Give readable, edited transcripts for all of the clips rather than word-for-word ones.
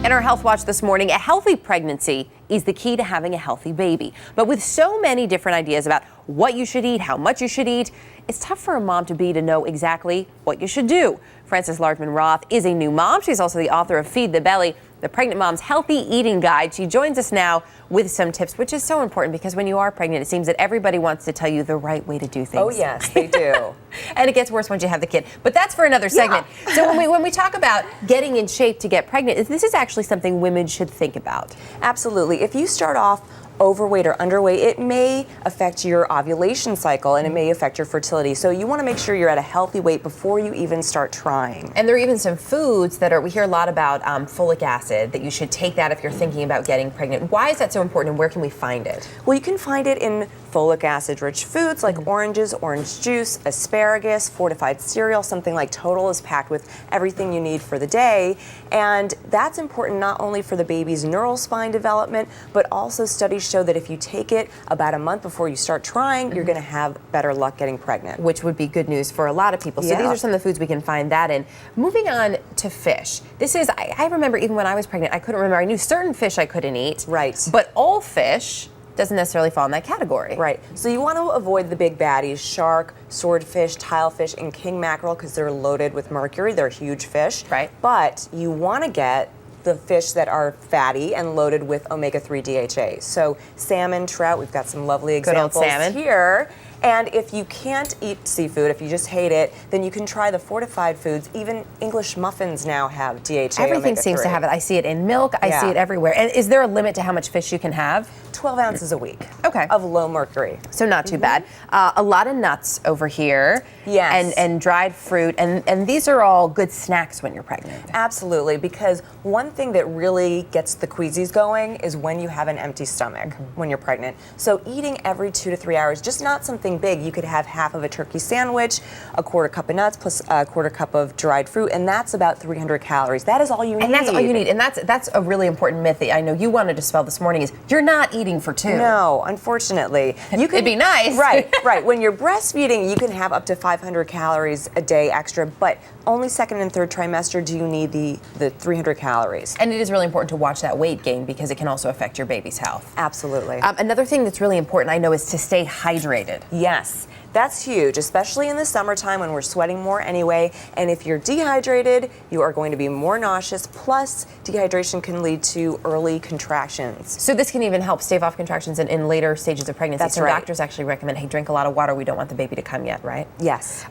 In our Health Watch this morning, a healthy pregnancy is the key to having a healthy baby. But with so many different ideas about what you should eat, how much you should eat, it's tough for a mom-to-be to know exactly what you should do. Frances Largeman-Roth is a new mom. She's also the author of Feed the Belly, the Pregnant Mom's Healthy Eating Guide. She joins us now with some tips, which is so important because when you are pregnant, it seems that everybody wants to tell you the right way to do things. Oh, yes, they do. And it gets worse once you have the kid. But that's for another segment. Yeah. So when we talk about getting in shape to get pregnant, this is actually something women should think about. Absolutely. If you start off overweight or underweight, it may affect your ovulation cycle and it may affect your fertility. So you want to make sure you're at a healthy weight before you even start trying. And there are even some foods that we hear a lot about folic acid, that you should take that if you're thinking about getting pregnant. Why is that so important and where can we find it? Well, you can find it in folic acid rich foods like oranges, orange juice, asparagus, fortified cereal. Something like Total is packed with everything you need for the day. And that's important not only for the baby's neural spine development, but also studies show that if you take it about a month before you start trying, you're going to have better luck getting pregnant. Which would be good news for a lot of people. So these are some of the foods we can find that in. Moving on to fish. This is, I remember even when I was pregnant, I couldn't remember. I knew certain fish I couldn't eat. Right. But all fish doesn't necessarily fall in that category. Right. So you want to avoid the big baddies, shark, swordfish, tilefish, and king mackerel because they're loaded with mercury. They're huge fish. Right. But you want to get the fish that are fatty and loaded with omega-3 DHA. So salmon, trout, we've got some lovely examples here. And if you can't eat seafood, if you just hate it, then you can try the fortified foods. Even English muffins now have DHA. Everything omega-3. seems to have it. I see it in milk. I see it everywhere. And is there a limit to how much fish you can have? 12 ounces a week. Okay. Of low mercury. So not too bad. A lot of nuts over here. Yes. And dried fruit. And these are all good snacks when you're pregnant. Absolutely, because one thing that really gets the queasies going is when you have an empty stomach when you're pregnant. So eating every 2 to 3 hours, just not something big. You could have half of a turkey sandwich, a quarter cup of nuts plus a quarter cup of dried fruit, and that's about 300 calories. That is all you need. And that's all you need. And that's a really important myth that I know you wanted to dispel this morning is you're not eating for two. No, unfortunately. You can, it'd be nice. Right. When you're breastfeeding, you can have up to 500 calories a day extra, but only second and third trimester do you need the 300 calories. And it is really important to watch that weight gain because it can also affect your baby's health. Absolutely. Another thing that's really important, I know, is to stay hydrated. Yes, that's huge, especially in the summertime when we're sweating more anyway. And if you're dehydrated, you are going to be more nauseous. Plus, dehydration can lead to early contractions. So this can even help stave off contractions in later stages of pregnancy. That's so right. Doctors actually recommend, hey, drink a lot of water. We don't want the baby to come yet, right? Yes.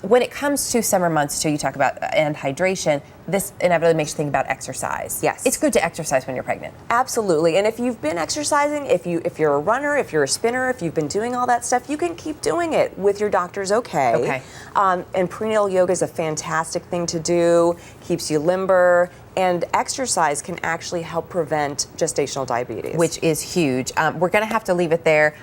When it comes to summer months, too, you talk about and hydration. This inevitably makes you think about exercise. Yes. It's good to exercise when you're pregnant. Absolutely. And if you've been exercising, if you're a runner, if you're a spinner, if you've been doing all that stuff, you can keep doing it with your doctor's okay. Okay. And prenatal yoga is a fantastic thing to do, keeps you limber, and exercise can actually help prevent gestational diabetes. Which is huge. We're going to have to leave it there.